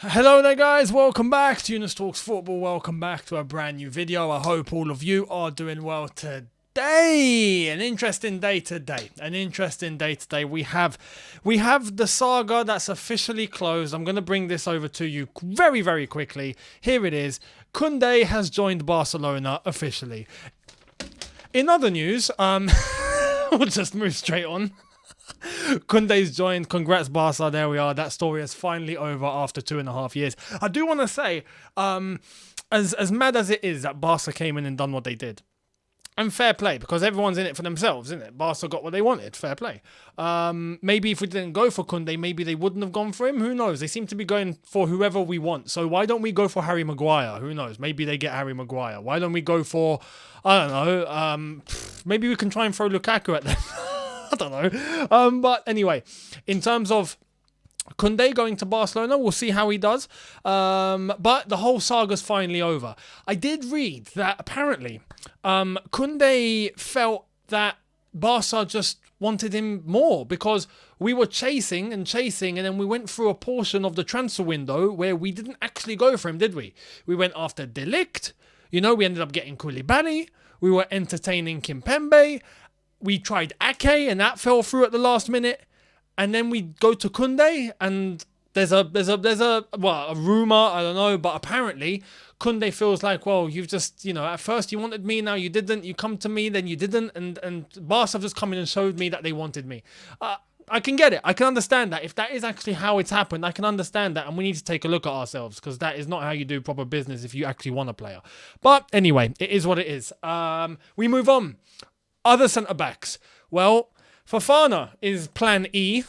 Hello there guys, welcome back to Younes Talks Football, welcome back to a brand new video. I hope all of you are doing well today. An interesting day today. We have the saga that's officially closed. I'm going to bring this over to you very, very quickly. Here it is. Kunde has joined Barcelona officially. In other news, we'll just move straight on. Kunde's joined. Congrats, Barca. There we are. That story is finally over after 2.5 years. I do want to say, as mad as it is that Barca came in and done what they did, and fair play, because everyone's in it for themselves, isn't it? Barca got what they wanted. Fair play. Maybe if we didn't go for Kunde, maybe they wouldn't have gone for him. Who knows? They seem to be going for whoever we want. So why don't we go for Harry Maguire? Who knows? Maybe they get Harry Maguire. Why don't we go for, I don't know, maybe we can try and throw Lukaku at them. I don't know. But anyway, in terms of Kunde going to Barcelona, we'll see how he does. But the whole saga's finally over. I did read that apparently Kunde felt that Barca just wanted him more because we were chasing and then we went through a portion of the transfer window where we didn't actually go for him, did we? We went after De Ligt. You know, we ended up getting Koulibaly. We were entertaining Kimpembe. We tried Ake and that fell through at the last minute. And then we go to Kunde and there's a rumor, I don't know, but apparently Kunde feels like, well, you've just, at first you wanted me, now you didn't. You come to me, then you didn't. And Barca have just come in and showed me that they wanted me. I can get it. I can understand that. If that is actually how it's happened, I can understand that. And we need to take a look at ourselves because that is not how you do proper business if you actually want a player. But anyway, it is what it is. We move on. Other centre-backs. Well, Fofana is plan E.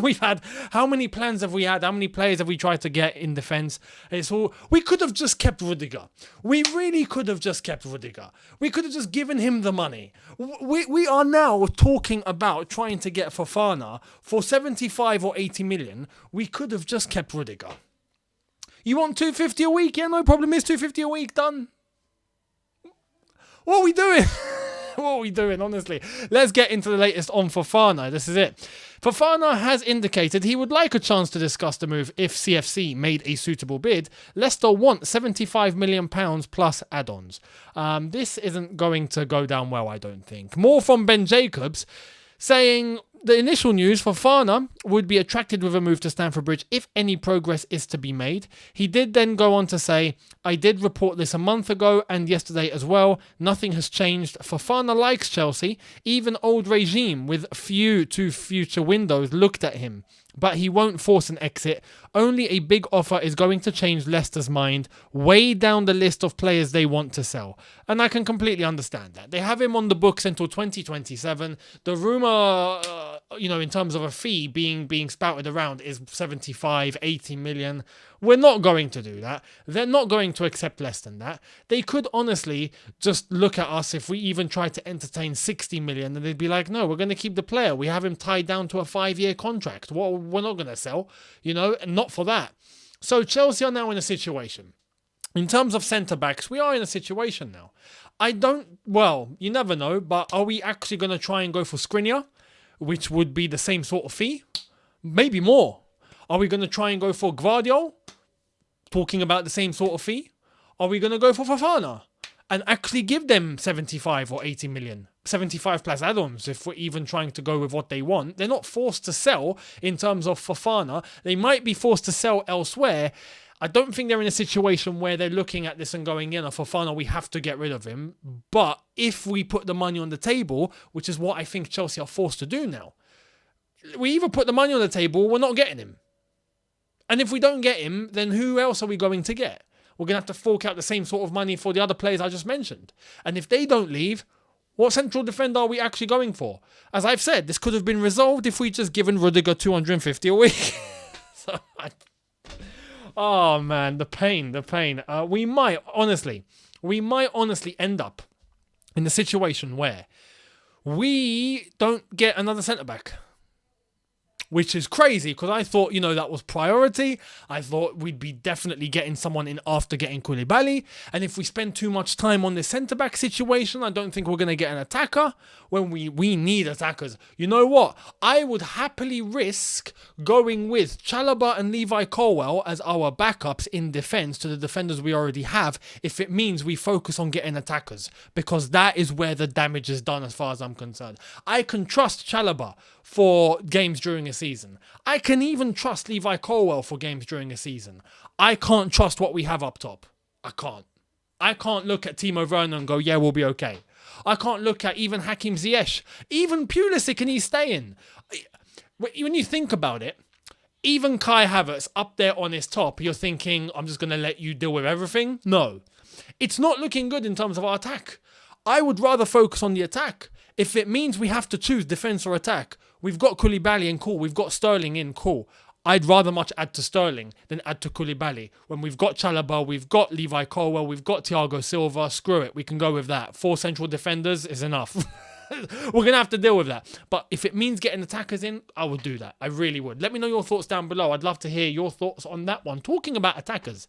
We've had, how many plans have we had? How many players have we tried to get in defence? We could have just kept Rudiger. We really could have just kept Rudiger. We could have just given him the money. We are now talking about trying to get Fofana for 75 or 80 million. We could have just kept Rudiger. You want 250 a week? Yeah, no problem. Is 250 a week done? What are we doing? What are we doing, honestly? Let's get into the latest on Fofana. This is it. Fofana has indicated he would like a chance to discuss the move if CFC made a suitable bid. Leicester want £75 million plus add-ons. This isn't going to go down well, I don't think. More from Ben Jacobs, saying the initial news, Fofana would be attracted with a move to Stamford Bridge if any progress is to be made. He did then go on to say, I did report this a month ago and yesterday as well. Nothing has changed. Fofana likes Chelsea. Even old regime with few to future windows looked at him. But he won't force an exit. Only a big offer is going to change Leicester's mind way down the list of players they want to sell. And I can completely understand that. They have him on the books until 2027. The rumour, in terms of a fee being spouted around is 75, 80 million. We're not going to do that. They're not going to accept less than that. They could honestly just look at us if we even tried to entertain 60 million and they'd be like, no, we're going to keep the player. We have him tied down to a 5-year contract. Well, we're not going to sell, and not for that. So Chelsea are now in a situation. In terms of centre-backs, we are in a situation now. You never know, but are we actually going to try and go for Skriniar, which would be the same sort of fee? Maybe more. Are we going to try and go for Gvardiol, talking about the same sort of fee? Are we going to go for Fofana and actually give them 75 or 80 million? 75 plus add-ons if we're even trying to go with what they want. They're not forced to sell in terms of Fofana. They might be forced to sell elsewhere. I don't think they're in a situation where they're looking at this and going, Fofana, we have to get rid of him. But if we put the money on the table, which is what I think Chelsea are forced to do now, we either put the money on the table or we're not getting him. And if we don't get him, then who else are we going to get? We're going to have to fork out the same sort of money for the other players I just mentioned. And if they don't leave, what central defender are we actually going for? As I've said, this could have been resolved if we just given Rudiger 250 a week. Oh man, the pain. We might honestly end up in a situation where we don't get another centre-back. which is crazy because I thought, that was priority. I thought we'd be definitely getting someone in after getting Koulibaly. And if we spend too much time on the centre-back situation, I don't think we're going to get an attacker when we need attackers. You know what? I would happily risk going with Chalobah and Levi Colwill as our backups in defence to the defenders we already have if it means we focus on getting attackers, because that is where the damage is done as far as I'm concerned. I can trust Chalobah for games during a season. I can even trust Levi Colwill for games during a season. I can't trust what we have up top. I can't. I can't look at Timo Werner and go, yeah, we'll be okay. I can't look at even Hakim Ziyech. Even Pulisic, and he's staying. When you think about it, even Kai Havertz up there on his top, you're thinking, I'm just going to let you deal with everything? No. It's not looking good in terms of our attack. I would rather focus on the attack. If it means we have to choose defence or attack, we've got Koulibaly in, cool. We've got Sterling in, cool. I'd rather much add to Sterling than add to Koulibaly. When we've got Chalobah, we've got Levi Colwill, we've got Thiago Silva, screw it, we can go with that. 4 central defenders is enough. We're going to have to deal with that. But if it means getting attackers in, I would do that. I really would. Let me know your thoughts down below. I'd love to hear your thoughts on that one. Talking about attackers,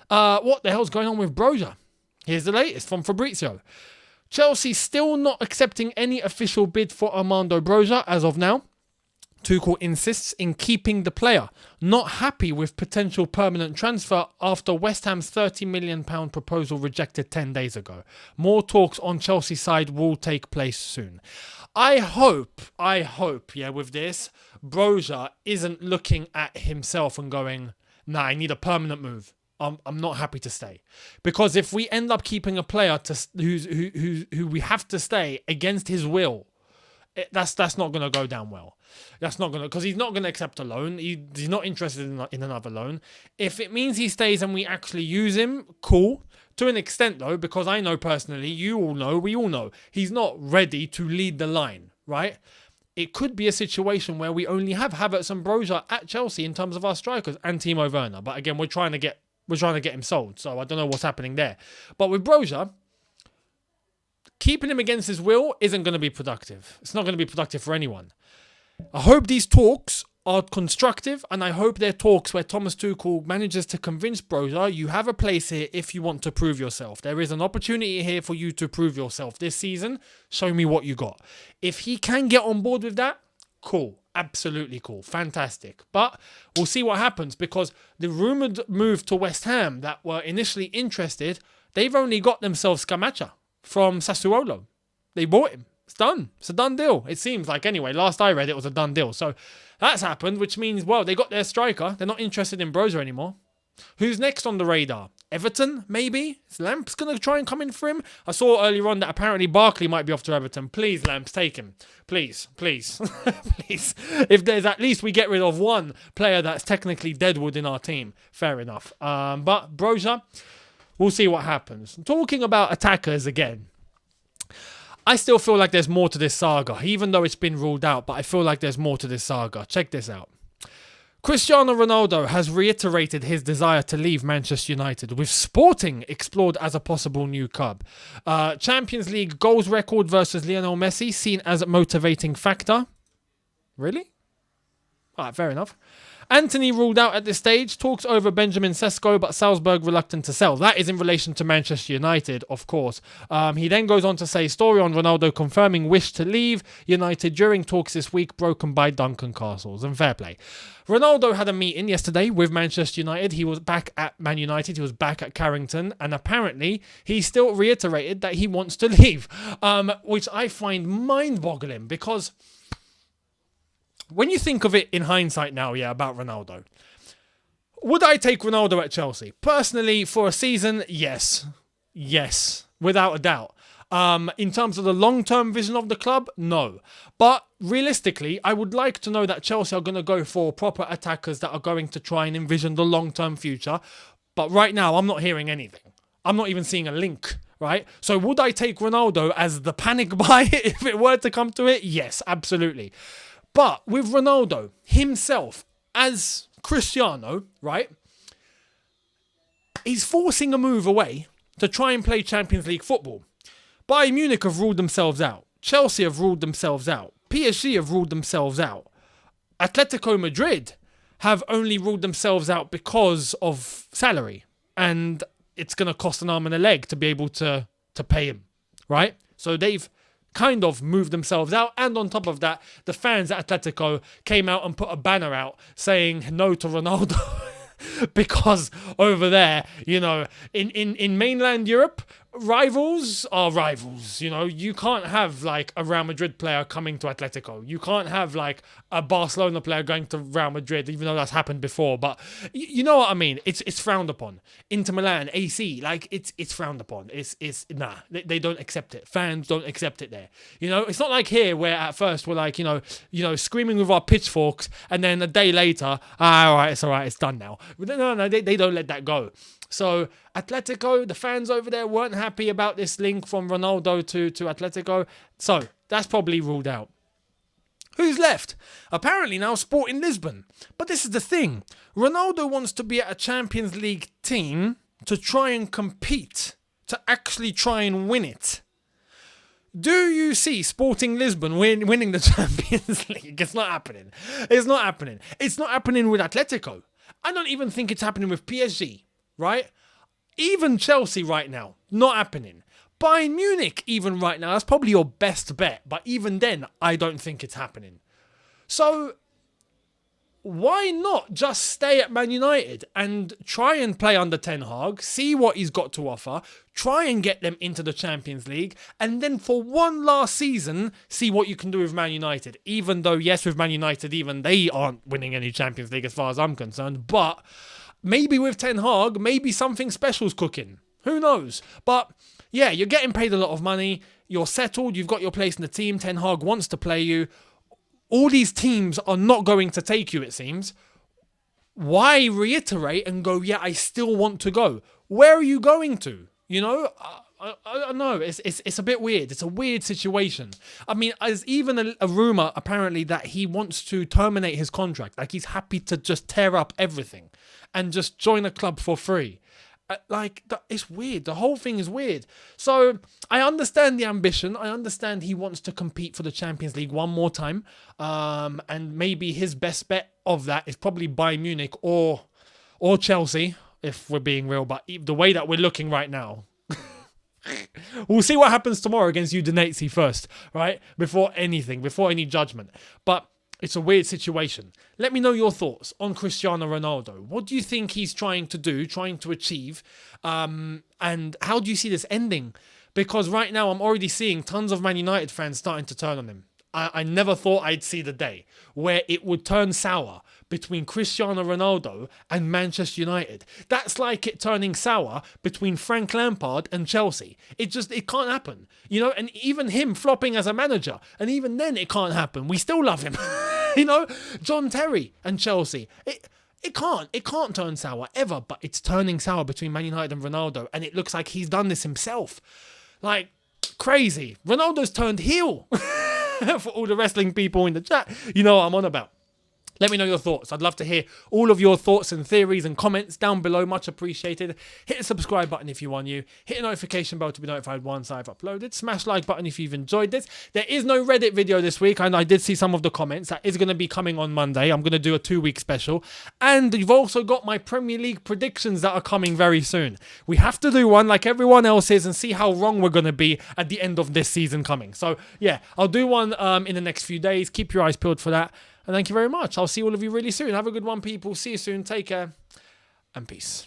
what the hell's going on with Broja? Here's the latest from Fabrizio. Chelsea still not accepting any official bid for Armando Broja as of now. Tuchel insists in keeping the player, not happy with potential permanent transfer after West Ham's £30 million proposal rejected 10 days ago. More talks on Chelsea side will take place soon. I hope, with this, Broja isn't looking at himself and going, nah, I need a permanent move. I'm not happy to stay. Because if we end up keeping a player who we have to stay against his will, that's not going to go down well. That's not going to, because he's not going to accept a loan. He's not interested in another loan. If it means he stays and we actually use him, cool. To an extent though, because I know personally, you all know, we all know, he's not ready to lead the line, right? It could be a situation where we only have Havertz and Broja at Chelsea in terms of our strikers and Timo Werner. But again, we're trying to get him sold, so I don't know what's happening there. But with Broja, keeping him against his will isn't going to be productive. It's not going to be productive for anyone. I hope these talks are constructive, and I hope they're talks where Thomas Tuchel manages to convince Broja, you have a place here if you want to prove yourself. There is an opportunity here for you to prove yourself this season. Show me what you got. If he can get on board with that, cool. Absolutely cool. Fantastic. But we'll see what happens, because the rumoured move to West Ham that were initially interested, they've only got themselves Scamacca from Sassuolo. They bought him. It's done. It's a done deal. It seems like, anyway. Last I read, it was a done deal. So that's happened, which means, well, they got their striker. They're not interested in Broja anymore. Who's next on the radar? Everton, maybe? Is Lamps going to try and come in for him? I saw earlier on that apparently Barkley might be off to Everton. Please, Lamps, take him. Please. Please. If there's at least we get rid of one player that's technically deadwood in our team. Fair enough. But Broja, we'll see what happens. Talking about attackers again. I still feel like there's more to this saga, even though it's been ruled out, but I feel like there's more to this saga. Check this out. Cristiano Ronaldo has reiterated his desire to leave Manchester United, with Sporting explored as a possible new club. Champions League goals record versus Lionel Messi seen as a motivating factor. Really? Alright, fair enough. Anthony ruled out at this stage. Talks over Benjamin Sesko, but Salzburg reluctant to sell. That is in relation to Manchester United, of course. He then goes on to say, story on Ronaldo confirming wish to leave United during talks this week, broken by Duncan Castles. And fair play. Ronaldo had a meeting yesterday with Manchester United. He was back at Man United. He was back at Carrington. And apparently, he still reiterated that he wants to leave. Which I find mind-boggling, because when you think of it in hindsight now, about Ronaldo, would I take Ronaldo at Chelsea? Personally, for a season, yes. Yes, without a doubt. In terms of the long-term vision of the club, no. But realistically, I would like to know that Chelsea are going to go for proper attackers that are going to try and envision the long-term future. But right now, I'm not hearing anything. I'm not even seeing a link, right? So would I take Ronaldo as the panic buy if it were to come to it? Yes, absolutely. But with Ronaldo himself as Cristiano, right, he's forcing a move away to try and play Champions League football. Bayern Munich have ruled themselves out. Chelsea have ruled themselves out. PSG have ruled themselves out. Atletico Madrid have only ruled themselves out because of salary. And it's going to cost an arm and a leg to be able to pay him, right? So they've kind of moved themselves out. And on top of that, the fans at Atletico came out and put a banner out saying no to Ronaldo. Because over there, you know, in mainland Europe, rivals are rivals. You know, you can't have like a Real Madrid player coming to Atletico. You can't have like a Barcelona player going to Real Madrid, even though that's happened before. But you know what I mean? It's frowned upon. Inter Milan, AC, like it's frowned upon. It's nah. They don't accept it. Fans don't accept it there. You know, it's not like here where at first we're like, you know, screaming with our pitchforks, and then a day later, all right, it's done now. But no, they don't let that go. So Atletico, the fans over there weren't happy about this link from Ronaldo to Atletico. So that's probably ruled out. Who's left? Apparently now Sporting Lisbon. But this is the thing. Ronaldo wants to be at a Champions League team to try and compete, to actually try and win it. Do you see Sporting Lisbon winning the Champions League? It's not happening. It's not happening. It's not happening with Atletico. I don't even think it's happening with PSG, right? Even Chelsea right now, not happening. Bayern Munich, even right now, that's probably your best bet. But even then, I don't think it's happening. So, why not just stay at Man United and try and play under Ten Hag, see what he's got to offer, try and get them into the Champions League, and then for one last season, see what you can do with Man United. Even though, yes, with Man United, even they aren't winning any Champions League as far as I'm concerned, but maybe with Ten Hag, maybe something special's cooking. Who knows? But yeah, you're getting paid a lot of money, you're settled, you've got your place in the team, Ten Hag wants to play you. All these teams are not going to take you, it seems. Why reiterate and go, yeah, I still want to go? Where are you going to? You know, I don't know. It's a bit weird. It's a weird situation. I mean, there's even a rumor, apparently, that he wants to terminate his contract. Like, he's happy to just tear up everything and just join a club for free. It's weird. The whole thing is weird. So I understand the ambition. I understand he wants to compete for the Champions League one more time. And maybe his best bet of that is probably Bayern Munich or Chelsea, if we're being real. But the way that we're looking right now, we'll see what happens tomorrow against Udinese first, right? Before any judgment. But it's a weird situation. Let me know your thoughts on Cristiano Ronaldo. What do you think he's trying to do, trying to achieve? And how do you see this ending? Because right now I'm already seeing tons of Man United fans starting to turn on him. I never thought I'd see the day where it would turn sour between Cristiano Ronaldo and Manchester United. That's like it turning sour between Frank Lampard and Chelsea. It can't happen. You know, and even him flopping as a manager, and even then it can't happen. We still love him. You know, John Terry and Chelsea. It can't turn sour ever, but it's turning sour between Man United and Ronaldo, and it looks like he's done this himself. Like, crazy. Ronaldo's turned heel. For all the wrestling people in the chat, you know what I'm on about. Let me know your thoughts. I'd love to hear all of your thoughts and theories and comments down below. Much appreciated. Hit the subscribe button if you are new. Hit the notification bell to be notified once I've uploaded. Smash like button if you've enjoyed this. There is no Reddit video this week, and I did see some of the comments. That is going to be coming on Monday. I'm going to do a 2-week special. And you've also got my Premier League predictions that are coming very soon. We have to do one like everyone else is and see how wrong we're going to be at the end of this season coming. So yeah, I'll do one in the next few days. Keep your eyes peeled for that. And thank you very much. I'll see all of you really soon. Have a good one, people. See you soon. Take care. And peace.